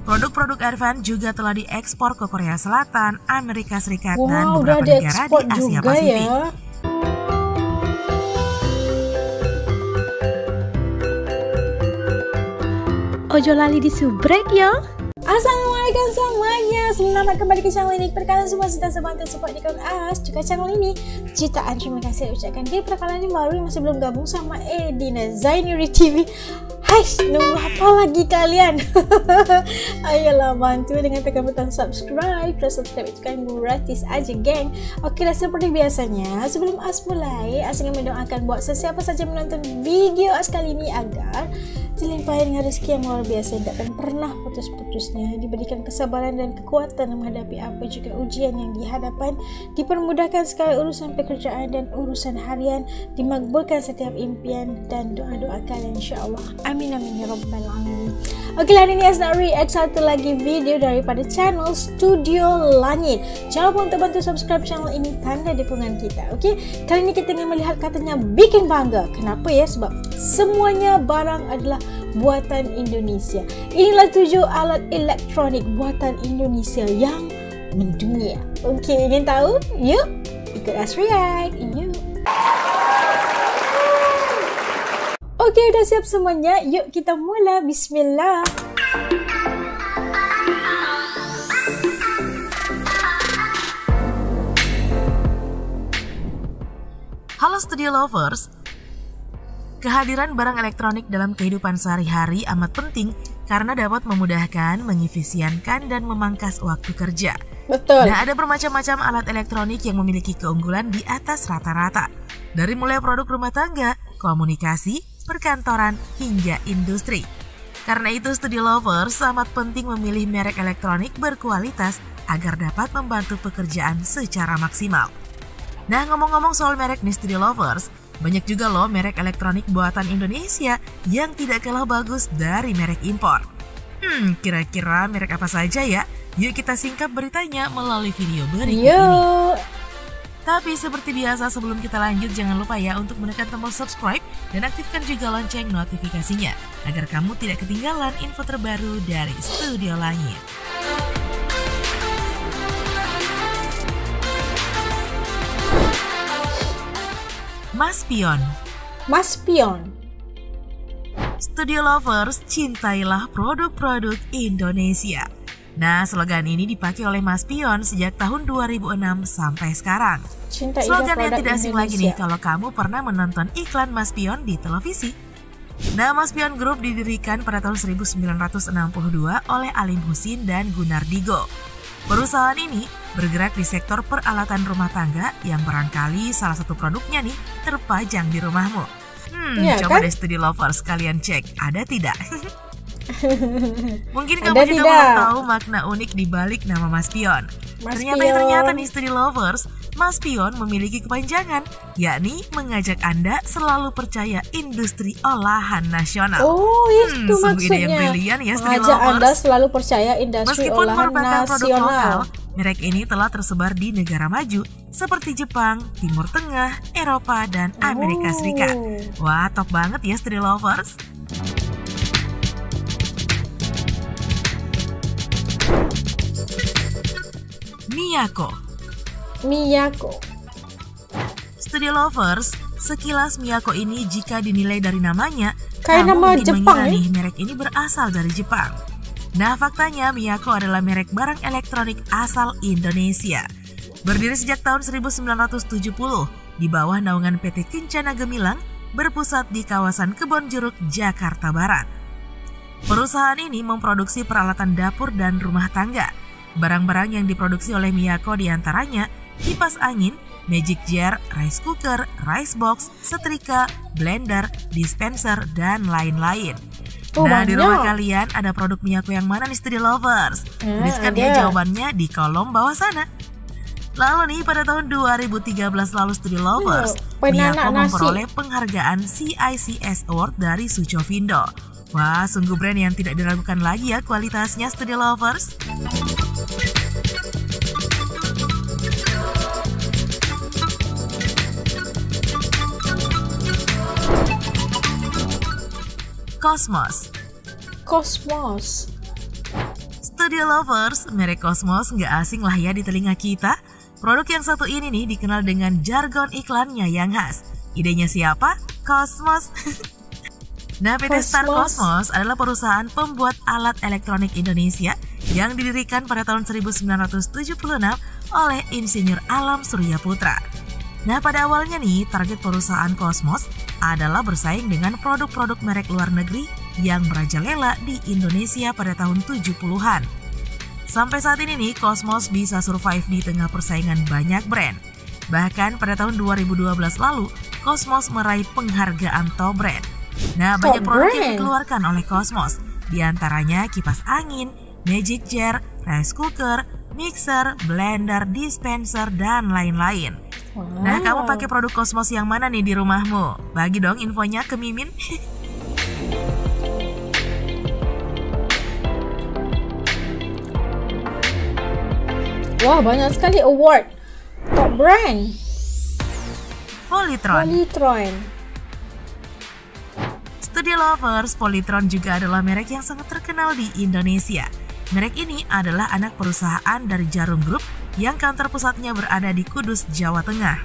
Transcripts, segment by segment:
Produk-produk Advan juga telah diekspor ke Korea Selatan, Amerika Serikat, dan udah beberapa negara di Asia juga Pasifik. Ya. Ojo lali disubrek ya. Assalamualaikum semuanya, selamat kembali ke channel ini. Perkalian semua sudah sebantu support di As juga channel ini. Jutaan terima kasih ucapkan di perkalian yang baru yang masih belum gabung sama Edina Zainuri TV. Hai, nunggu apa lagi kalian? Ayolah bantu dengan tekan butang subscribe. Press subscribe itu kan gratis aja geng. Oke dah, seperti biasanya sebelum As mulai, As ingin mendoakan buat sesiapa saja menonton video As kali ini agar dilimpahi dengan rezeki yang luar biasa yang tak akan pernah putus-putusnya, diberikan kesabaran dan kekuatan menghadapi apa juga ujian yang dihadapan, dipermudahkan segala urusan pekerjaan dan urusan harian, dimakbulkan setiap impian dan doa-doa kalian insyaAllah. Amin amin ya rabbal alamin. Oke, hari ini As nak react satu lagi video daripada channel Studio Langit. Jangan lupa untuk bantu subscribe channel ini, tanda dukungan kita. Oke, kali ini kita ingin melihat katanya bikin bangga. Kenapa ya? Sebab semuanya barang adalah buatan Indonesia. Inilah 7 alat elektronik buatan Indonesia yang mendunia. Oke, ingin tahu? Yuk, ikut As react. Yuk. Oke, udah siap semuanya. Yuk kita mula. Bismillah. Halo Studio Lovers. Kehadiran barang elektronik dalam kehidupan sehari-hari amat penting karena dapat memudahkan, mengefisienkan, dan memangkas waktu kerja. Betul. Nah, ada bermacam-macam alat elektronik yang memiliki keunggulan di atas rata-rata. Dari mulai produk rumah tangga, komunikasi, perkantoran, hingga industri. Karena itu, Studio Lovers amat penting memilih merek elektronik berkualitas agar dapat membantu pekerjaan secara maksimal. Nah, ngomong-ngomong soal merek nih Studio Lovers, banyak juga loh merek elektronik buatan Indonesia yang tidak kalah bagus dari merek impor. Kira-kira merek apa saja ya? Yuk kita singkap beritanya melalui video berikut ini. Tapi seperti biasa sebelum kita lanjut, jangan lupa ya untuk menekan tombol subscribe dan aktifkan juga lonceng notifikasinya agar kamu tidak ketinggalan info terbaru dari Studio Langit. Maspion. Studio Lovers, cintailah produk-produk Indonesia. Nah, slogan ini dipakai oleh Maspion sejak tahun 2006 sampai sekarang. Slogan yang tidak asing lagi nih kalau kamu pernah menonton iklan Maspion di televisi. Nah, Maspion Group didirikan pada tahun 1962 oleh Alim Husin dan Gunardigo. Perusahaan ini bergerak di sektor peralatan rumah tangga yang barangkali salah satu produknya nih terpajang di rumahmu. Coba deh Studio Lovers kalian cek, ada tidak? Mungkin kamu juga belum tahu makna unik di balik nama Maspion. Ternyata nih Studio Lovers, Maspion memiliki kepanjangan, yakni mengajak Anda selalu percaya industri olahan nasional. Oh, itu sungguh ide yang maksudnya. brilian ya Studio Mengajak Lovers. Anda selalu percaya industri Meskipun olahan merupakan produk nasional. lokal, merek ini telah tersebar di negara maju seperti Jepang, Timur Tengah, Eropa, dan Amerika Serikat. Wah, top banget ya Studio Lovers. Miyako. Studio Lovers, sekilas Miyako ini jika dinilai dari namanya, kayak nama Jepang nih merek ini berasal dari Jepang. Nah, faktanya Miyako adalah merek barang elektronik asal Indonesia. Berdiri sejak tahun 1970 di bawah naungan PT Kencana Gemilang, berpusat di kawasan Kebonjeruk, Jakarta Barat. Perusahaan ini memproduksi peralatan dapur dan rumah tangga. Barang-barang yang diproduksi oleh Miyako diantaranya kipas angin, magic jar, rice cooker, rice box, setrika, blender, dispenser, dan lain-lain. Nah, di rumah kalian ada produk Miyako yang mana nih Studio Lovers? Tuliskan ya jawabannya di kolom bawah sana. Lalu nih pada tahun 2013 lalu Studio Lovers, Miyako memperoleh penghargaan CICS Award dari Sucovindo. Wah, sungguh brand yang tidak diragukan lagi ya kualitasnya Studio Lovers. Cosmos. Studio lovers, merek Cosmos nggak asing lah ya di telinga kita. Produk yang satu ini nih dikenal dengan jargon iklannya yang khas. Idenya siapa? Cosmos. Nah, PT Star Cosmos adalah perusahaan pembuat alat elektronik Indonesia yang didirikan pada tahun 1976 oleh Insinyur Alam Surya Putra. Nah, pada awalnya nih, target perusahaan Cosmos adalah bersaing dengan produk-produk merek luar negeri yang merajalela di Indonesia pada tahun 70-an. Sampai saat ini nih, Cosmos bisa survive di tengah persaingan banyak brand. Bahkan pada tahun 2012 lalu, Cosmos meraih penghargaan Top Brand. Nah, banyak produk yang dikeluarkan oleh Cosmos, diantaranya kipas angin, magic jar, rice cooker, mixer, blender, dispenser, dan lain-lain. Wow. Nah, kamu pakai produk Cosmos yang mana nih di rumahmu? Bagi dong infonya ke Mimin. Wah, banyak sekali award. Top brand. Polytron. Studio lovers, Polytron juga adalah merek yang sangat terkenal di Indonesia. Merek ini adalah anak perusahaan dari Jarum Group yang kantor pusatnya berada di Kudus, Jawa Tengah.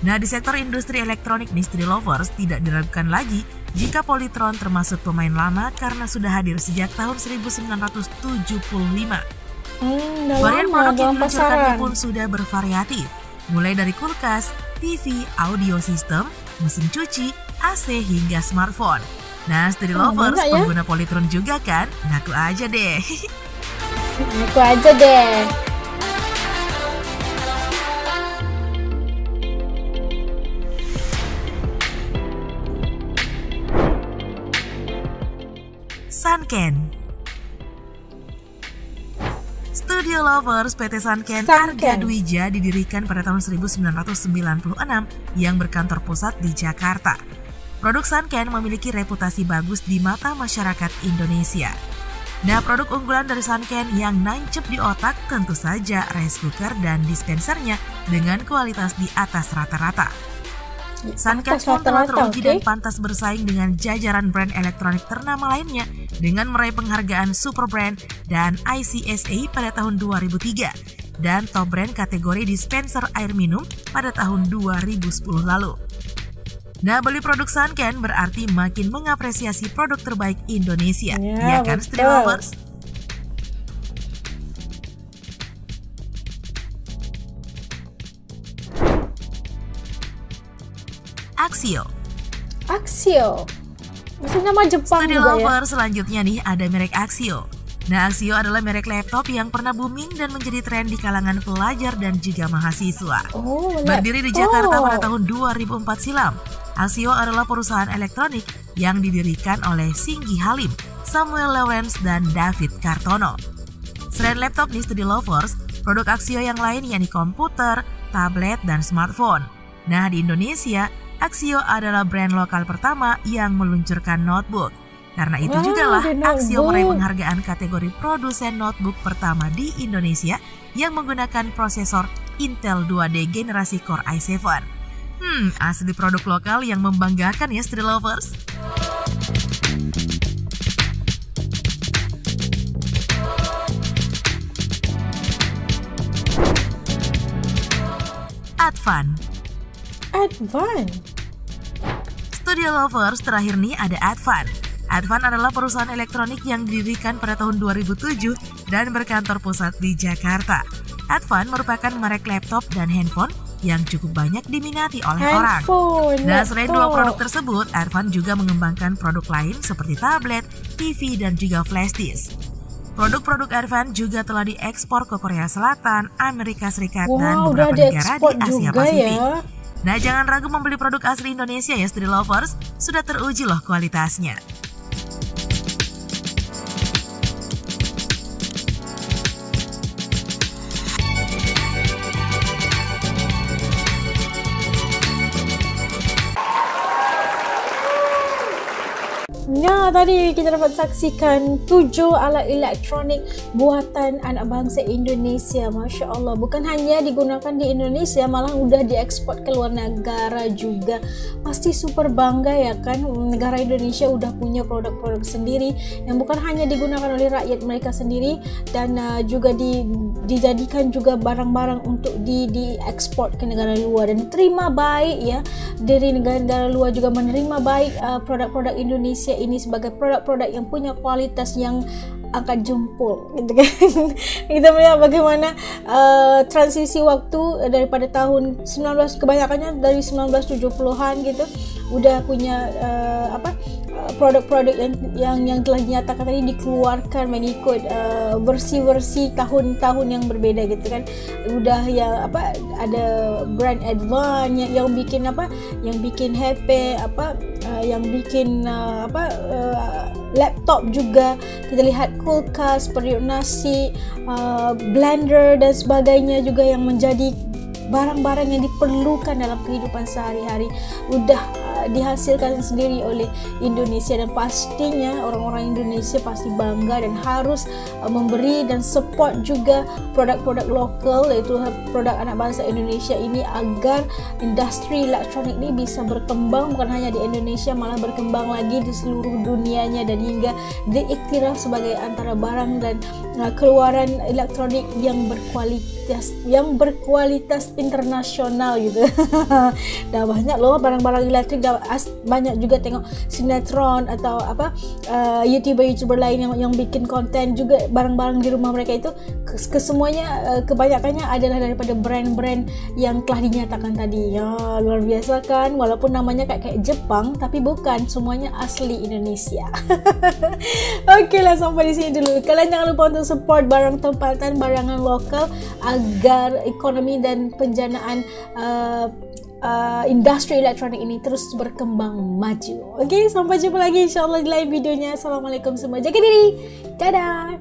Nah, di sektor industri elektronik nih, Studio lovers, tidak diragukan lagi jika Polytron termasuk pemain lama karena sudah hadir sejak tahun 1975. Varian produk yang diluncurkannya pun sudah bervariatif, mulai dari kulkas, TV, audio system, mesin cuci, AC hingga smartphone. Nah, Studio lovers, pengguna Polytron juga kan? Ngaku aja deh. Ngaku aja deh. Sanken. Studio lovers, PT Sanken Arga Dwija didirikan pada tahun 1996 yang berkantor pusat di Jakarta. Produk Sanken memiliki reputasi bagus di mata masyarakat Indonesia. Nah, produk unggulan dari Sanken yang nancep di otak tentu saja rice cooker dan dispensernya dengan kualitas di atas rata-rata. Sanken pun telah teruji dan pantas bersaing dengan jajaran brand elektronik ternama lainnya dengan meraih penghargaan Super Brand dan ICSA pada tahun 2003 dan Top Brand kategori dispenser air minum pada tahun 2010 lalu. Nah, beli produk Sanken berarti makin mengapresiasi produk terbaik Indonesia, ya kan, Studio lovers? Axio. Masih nama Jepang Studio juga lover, ya. selanjutnya nih ada merek Axio. Nah, Axio adalah merek laptop yang pernah booming dan menjadi tren di kalangan pelajar dan juga mahasiswa. Berdiri di Jakarta pada tahun 2004 silam, Axio adalah perusahaan elektronik yang didirikan oleh Singgi Halim, Samuel Lawrence, dan David Kartono. Selain laptop nih, Studio lovers, produk Axio yang lain yakni komputer, tablet, dan smartphone. Nah, di Indonesia, Axio adalah brand lokal pertama yang meluncurkan notebook. Karena itu jugalah Axio meraih penghargaan kategori produsen notebook pertama di Indonesia yang menggunakan prosesor Intel 2D generasi Core i7. Asli produk lokal yang membanggakan ya, Studio lovers. Advan. Studio lovers, terakhir nih ada Advan. Advan adalah perusahaan elektronik yang didirikan pada tahun 2007 dan berkantor pusat di Jakarta. Advan merupakan merek laptop dan handphone yang cukup banyak diminati oleh orang. Nah, selain dua produk tersebut, Advan juga mengembangkan produk lain seperti tablet, TV, dan juga flash disk. Produk-produk Advan juga telah diekspor ke Korea Selatan, Amerika Serikat, dan beberapa negara di Asia Pasifik. Nah, jangan ragu membeli produk asli Indonesia ya, Studio lovers. Sudah teruji loh kualitasnya. Nah, tadi kita dapat saksikan 7 alat elektronik buatan anak bangsa Indonesia. Masya Allah, bukan hanya digunakan di Indonesia, malah udah diekspor ke luar negara juga. Pasti super bangga ya kan, negara Indonesia udah punya produk-produk sendiri yang bukan hanya digunakan oleh rakyat mereka sendiri, dan juga dijadikan juga barang-barang untuk diekspor ke negara luar, dan terima baik ya dari negara luar juga menerima baik produk-produk Indonesia ini sebagai produk-produk yang punya kualitas yang angkat jempol gitu kan. Kita melihat bagaimana transisi waktu daripada tahun 19, kebanyakannya dari 1970-an gitu udah punya produk-produk yang telah dinyatakan tadi dikeluarkan mengikut versi-versi tahun-tahun yang berbeda gitu kan. Udah ya ada brand Advan yang bikin yang bikin HP yang bikin laptop juga. Kita lihat kulkas, periuk nasi, blender dan sebagainya juga yang menjadi barang-barang yang diperlukan dalam kehidupan sehari-hari udah dihasilkan sendiri oleh Indonesia, dan pastinya orang-orang Indonesia pasti bangga dan harus memberi dan support juga produk-produk lokal, yaitu produk anak bangsa Indonesia ini, agar industri elektronik ini bisa berkembang bukan hanya di Indonesia, malah berkembang lagi di seluruh dunianya, dan hingga diiktiraf sebagai antara barang dan keluaran elektronik yang berkualitas internasional gitu. Dah banyak loh barang-barang elektrik, dah banyak juga tengok sinetron atau YouTuber lain yang bikin konten juga, barang-barang di rumah mereka itu kesemuanya kebanyakannya adalah daripada brand-brand yang telah dinyatakan tadi. Ya, luar biasa kan, walaupun namanya kayak Jepang tapi bukan, semuanya asli Indonesia. Okey lah, sampai di sini dulu. Kalian jangan lupa untuk support barang tempatan, barangan lokal agar ekonomi dan penjanaan industri elektronik ini terus berkembang maju. Okey, sampai jumpa lagi insyaAllah di lain videonya. Assalamualaikum semua, jaga diri, dadah.